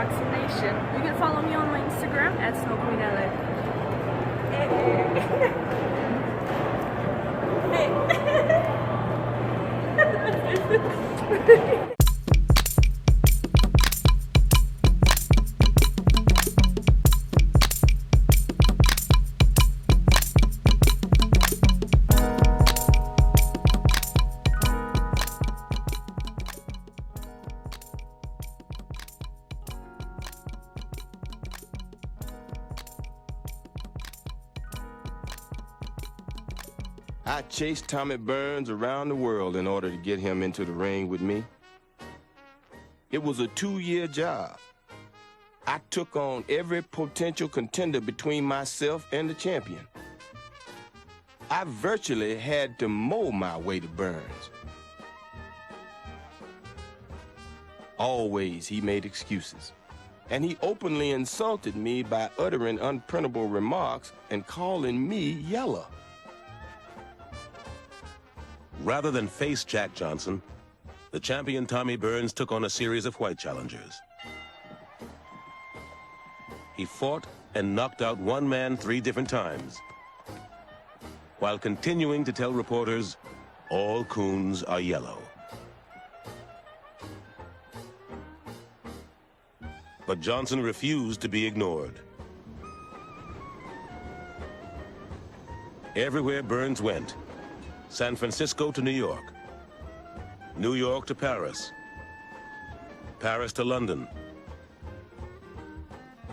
Boxing Nation. You can follow me on my Instagram at SnowQueenLA. Hey. I chased Tommy Burns around the world in order to get him into the ring with me. It was a 2-year job. I took on every potential contender between myself and the champion. I virtually had to mow my way to Burns. Always he made excuses, and he openly insulted me by uttering unprintable remarks and calling me yellow. Rather than face Jack Johnson, the champion Tommy Burns took on a series of white challengers. He fought and knocked out one man 3 different times, while continuing to tell reporters, all coons are yellow. But Johnson refused to be ignored. Everywhere Burns went, San Francisco to New York, New York to Paris, Paris to London.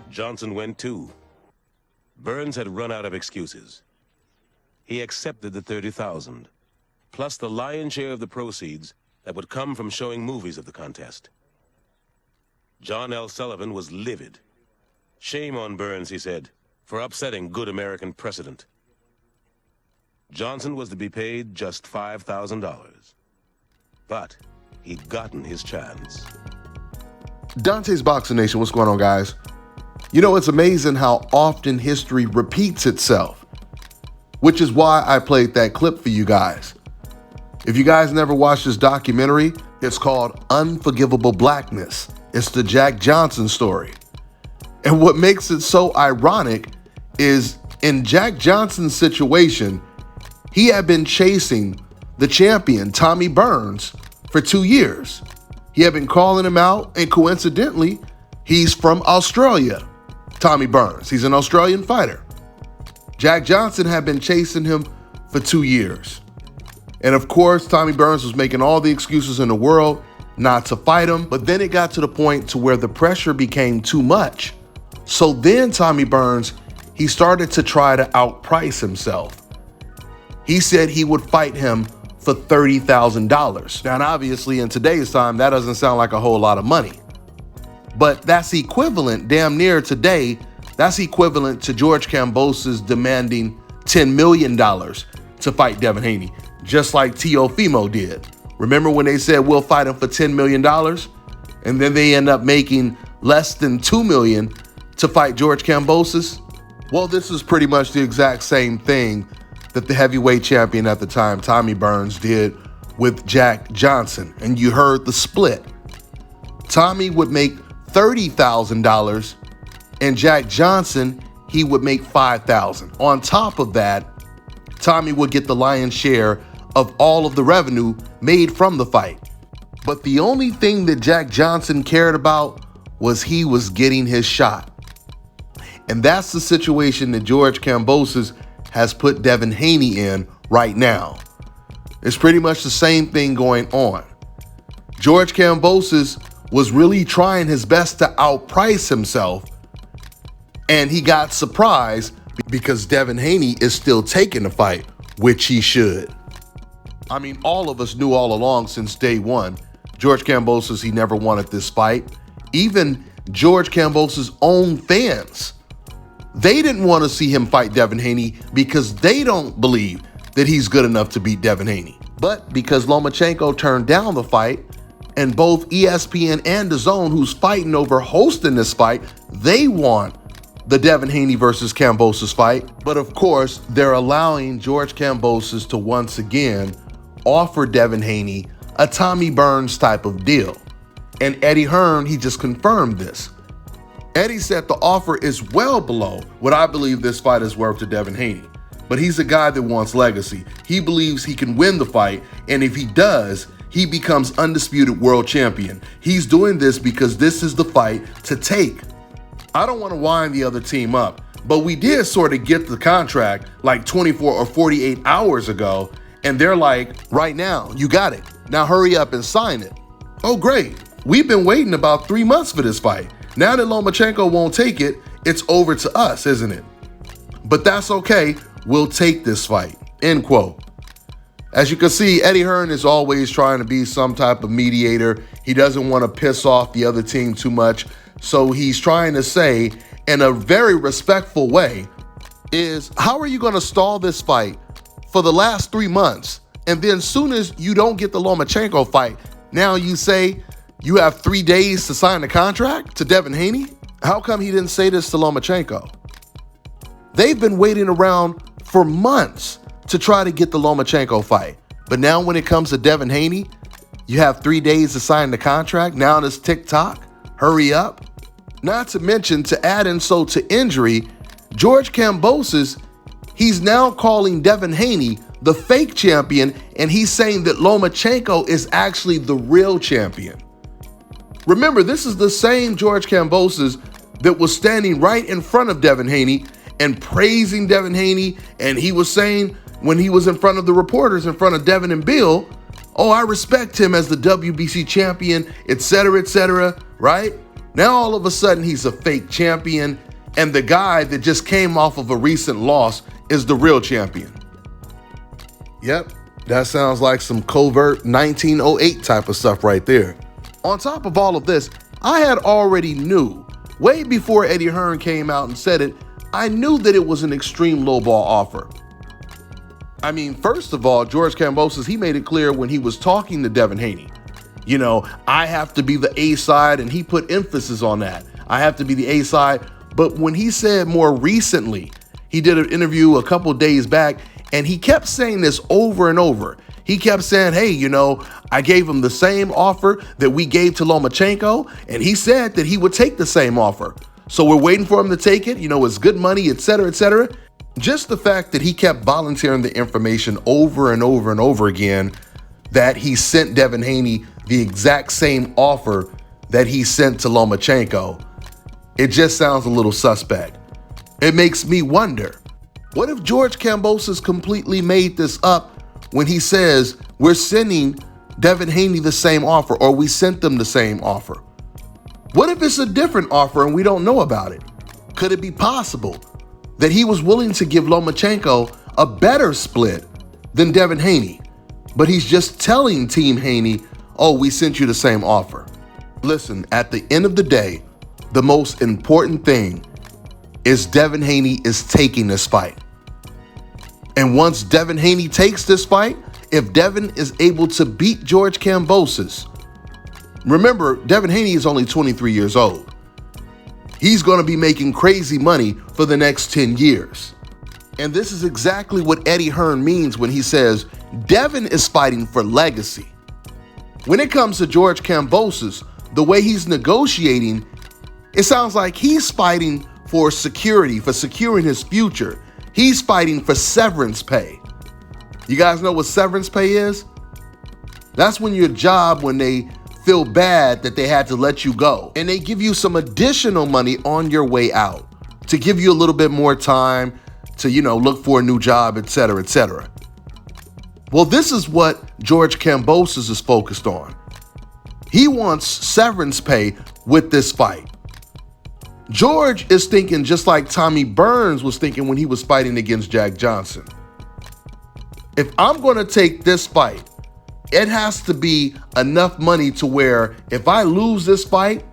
Johnson went too. Burns had run out of excuses. He accepted the $30,000, plus the lion's share of the proceeds that would come from showing movies of the contest. John L. Sullivan was livid. Shame on Burns, he said, for upsetting good American precedent. Johnson was to be paid just $5,000. But he'd gotten his chance. Dante's Boxing Nation, what's going on, guys? You know, it's amazing how often history repeats itself, which is why I played that clip for you guys. If you guys never watched this documentary, it's called Unforgivable Blackness. It's the Jack Johnson story. And what makes it so ironic is in Jack Johnson's situation, he had been chasing the champion, Tommy Burns, for 2 years. He had been calling him out, and coincidentally, he's from Australia, Tommy Burns. He's an Australian fighter. Jack Johnson had been chasing him for 2 years. And of course, Tommy Burns was making all the excuses in the world not to fight him, but then it got to the point to where the pressure became too much. So then Tommy Burns, he started to try to outprice himself. He said he would fight him for $30,000. Now, obviously, in today's time, that doesn't sound like a whole lot of money. But that's equivalent, damn near today, that's equivalent to George Kambosos demanding $10 million to fight Devin Haney, just like Teofimo did. Remember when they said, we'll fight him for $10 million? And then they end up making less than $2 million to fight George Kambosos? Well, this is pretty much the exact same thing that the heavyweight champion at the time, Tommy Burns, did with Jack Johnson. And you heard the split. Tommy would make $30,000, and Jack Johnson, he would make $5,000. On top of that, Tommy would get the lion's share of all of the revenue made from the fight. But the only thing that Jack Johnson cared about was he was getting his shot. And that's the situation that George Kambosos has put Devin Haney in right now. It's pretty much the same thing going on. George Kambosos was really trying his best to outprice himself, and he got surprised because Devin Haney is still taking the fight, which he should. I mean, all of us knew all along since day one, George Kambosos, he never wanted this fight. Even George Kambosos' own fans, they didn't want to see him fight Devin Haney because they don't believe that he's good enough to beat Devin Haney. But because Lomachenko turned down the fight, and both ESPN and DAZN, who's fighting over hosting this fight, they want the Devin Haney versus Kambosos fight. But of course, they're allowing George Kambosos to once again offer Devin Haney a Tommy Burns type of deal. And Eddie Hearn, he just confirmed this. Eddie said the offer is well below what I believe this fight is worth to Devin Haney. But he's a guy that wants legacy. He believes he can win the fight, and if he does, he becomes undisputed world champion. He's doing this because this is the fight to take. I don't want to wind the other team up, but we did sort of get the contract like 24 or 48 hours ago, and they're like, right now, you got it. Now hurry up and sign it. Oh, great. We've been waiting about 3 months for this fight. Now that Lomachenko won't take it, it's over to us, isn't it? But that's okay. We'll take this fight, end quote. As you can see, Eddie Hearn is always trying to be some type of mediator. He doesn't want to piss off the other team too much. So he's trying to say, in a very respectful way, is how are you going to stall this fight for the last 3 months? And then soon as you don't get the Lomachenko fight, now you say you have 3 days to sign the contract to Devin Haney? How come he didn't say this to Lomachenko? They've been waiting around for months to try to get the Lomachenko fight. But now when it comes to Devin Haney, you have 3 days to sign the contract. Now it's TikTok. Hurry up. Not to mention, to add insult to injury, George Kambosos, he's now calling Devin Haney the fake champion, and he's saying that Lomachenko is actually the real champion. Remember, this is the same George Kambosos that was standing right in front of Devin Haney and praising Devin Haney, and he was saying when he was in front of the reporters, in front of Devin and Bill, oh, I respect him as the WBC champion, etc., right? Now all of a sudden he's a fake champion, and the guy that just came off of a recent loss is the real champion. Yep, that sounds like some covert 1908 type of stuff right there. On top of all of this, I had already knew, way before Eddie Hearn came out and said it, I knew that it was an extreme lowball offer. I mean, first of all, George Kambosos, he made it clear when he was talking to Devin Haney, you know, I have to be the A side, and he put emphasis on that. I have to be the A side. But when he said more recently, he did an interview a couple days back, and he kept saying this over and over. He kept saying, hey, you know, I gave him the same offer that we gave to Lomachenko, and he said that he would take the same offer. So we're waiting for him to take it. You know, it's good money, etc. Just the fact that he kept volunteering the information over and over and over again, that he sent Devin Haney the exact same offer that he sent to Lomachenko, it just sounds a little suspect. It makes me wonder, what if George Kambosos completely made this up when he says we're sending Devin Haney the same offer, or we sent them the same offer? What if it's a different offer and we don't know about it? Could it be possible that he was willing to give Lomachenko a better split than Devin Haney, but he's just telling Team Haney, oh, we sent you the same offer? Listen, at the end of the day, the most important thing is Devin Haney is taking this fight. And once Devin Haney takes this fight, if Devin is able to beat George Kambosos, remember, Devin Haney is only 23 years old. He's going to be making crazy money for the next 10 years. And this is exactly what Eddie Hearn means when he says Devin is fighting for legacy. When it comes to George Kambosos, the way he's negotiating, it sounds like he's fighting for security, for securing his future. He's fighting for severance pay. You guys know what severance pay is? That's when your job, when they feel bad that they had to let you go, and they give you some additional money on your way out to give you a little bit more time to, you know, look for a new job, etc. Well, this is what George Kambosos is focused on. He wants severance pay with this fight. George is thinking just like Tommy Burns was thinking when he was fighting against Jack Johnson. If I'm going to take this fight, it has to be enough money to where if I lose this fight,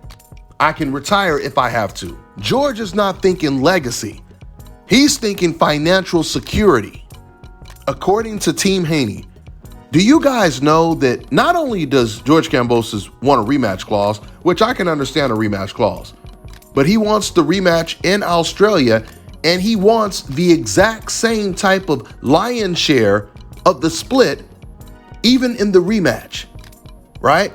I can retire if I have to. George is not thinking legacy. He's thinking financial security. According to Team Haney, do you guys know that not only does George Kambosos want a rematch clause, which I can understand a rematch clause, but he wants the rematch in Australia, and he wants the exact same type of lion's share of the split even in the rematch, right?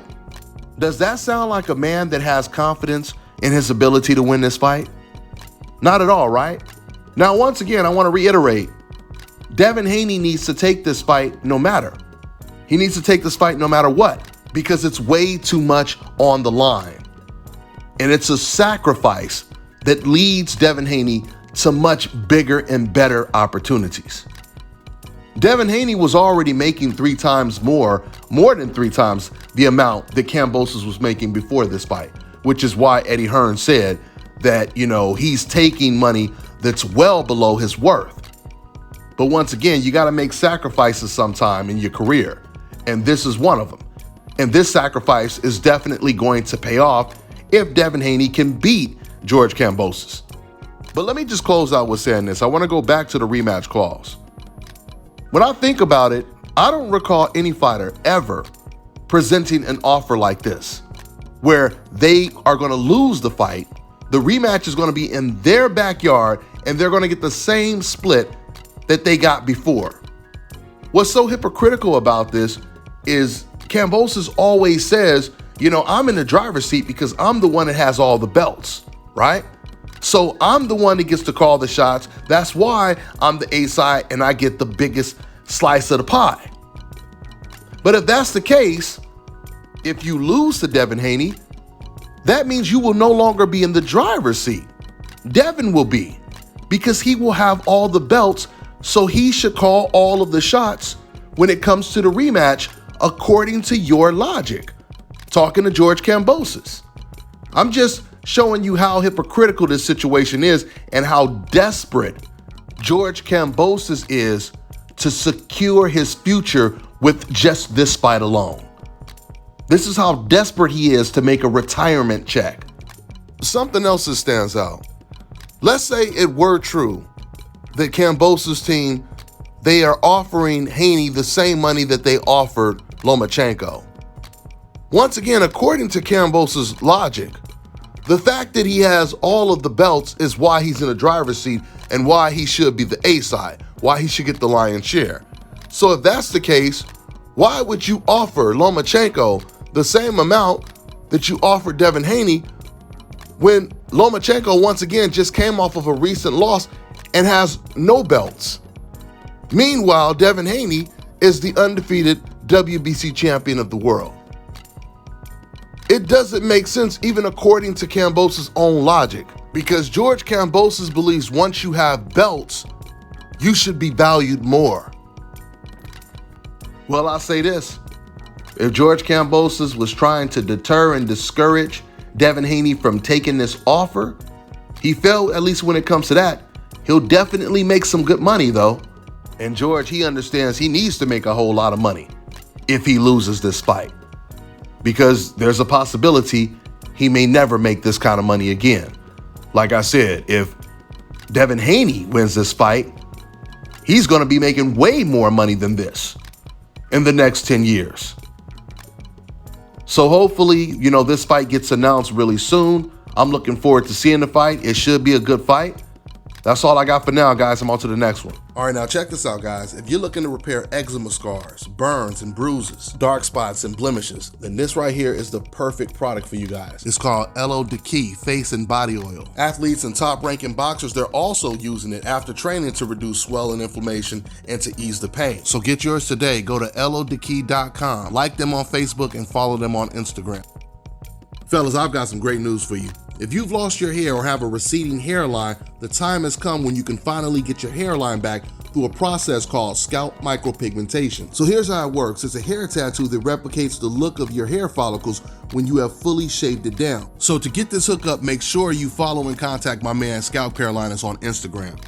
Does that sound like a man that has confidence in his ability to win this fight? Not at all, right? Now, once again, I want to reiterate, Devin Haney needs to take this fight no matter. He needs to take this fight no matter what, because it's way too much on the line. And it's a sacrifice that leads Devin Haney to much bigger and better opportunities. Devin Haney was already making more than three times the amount that Kambosos was making before this fight, which is why Eddie Hearn said that, he's taking money that's well below his worth. But once again, you got to make sacrifices sometime in your career, and this is one of them. And this sacrifice is definitely going to pay off if Devin Haney can beat George Kambosos. But let me just close out with saying this. I want to go back to the rematch clause. When I think about it, I don't recall any fighter ever presenting an offer like this, where they are going to lose the fight, the rematch is going to be in their backyard, and they're going to get the same split that they got before. What's so hypocritical about this is Kambosos always says, I'm in the driver's seat because I'm the one that has all the belts, right? So I'm the one that gets to call the shots. That's why I'm the A side and I get the biggest slice of the pie. But if that's the case, if you lose to Devin Haney, that means you will no longer be in the driver's seat. Devin will be, because he will have all the belts, so he should call all of the shots when it comes to the rematch, according to your logic. Talking to George Kambosos. I'm just showing you how hypocritical this situation is and how desperate George Kambosos is to secure his future with just this fight alone. This is how desperate he is to make a retirement check. Something else that stands out. Let's say it were true that Kambosos' team, they are offering Haney the same money that they offered Lomachenko. Once again, according to Kambosos' logic, the fact that he has all of the belts is why he's in the driver's seat and why he should be the A side, why he should get the lion's share. So if that's the case, why would you offer Lomachenko the same amount that you offered Devin Haney when Lomachenko once again just came off of a recent loss and has no belts? Meanwhile, Devin Haney is the undefeated WBC champion of the world. It doesn't make sense even according to Kambosos' own logic, because George Kambosos believes once you have belts, you should be valued more. Well, I'll say this. If George Kambosos was trying to deter and discourage Devin Haney from taking this offer, he failed, at least when it comes to that. He'll definitely make some good money, though. And George, he understands he needs to make a whole lot of money if he loses this fight, because there's a possibility he may never make this kind of money again. Like I said, if Devin Haney wins this fight, he's going to be making way more money than this in the next 10 years. So hopefully, this fight gets announced really soon. I'm looking forward to seeing the fight. It should be a good fight. That's all I got for now, guys. I'm on to the next one. All right, now check this out, guys. If you're looking to repair eczema scars, burns and bruises, dark spots and blemishes, then this right here is the perfect product for you guys. It's called Elo Deki Face and Body Oil. Athletes and top-ranking boxers, they're also using it after training to reduce swelling, inflammation, and to ease the pain. So get yours today. Go to elodeki.com, like them on Facebook, and follow them on Instagram. Fellas, I've got some great news for you. If you've lost your hair or have a receding hairline, the time has come when you can finally get your hairline back through a process called scalp micropigmentation. So here's how it works. It's a hair tattoo that replicates the look of your hair follicles when you have fully shaved it down. So to get this hookup, make sure you follow and contact my man Scalp Carolinas on Instagram.